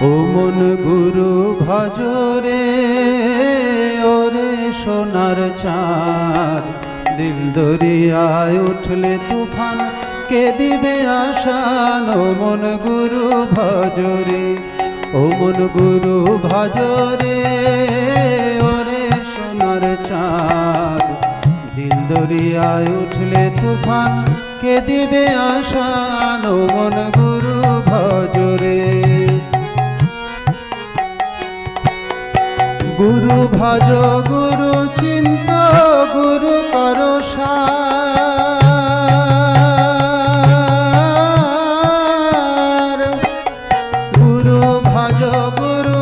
ও মন গুরু ভজরে ওরে সোনার চাঁদ, দিল দরিয়ায় উঠলে তুফান কে দিবে আশান। ও মন গুরু ভজরে, ও মন গুরু ভজরে ওরে সোনার চাঁদ, দিল দরিয়ায় উঠলে তুফান কে দিবে আশান। ও মন গুরু ভজরে, গুরু ভজ গুরু চিন্ত গুরু কর সার। গুরু ভজ গুরু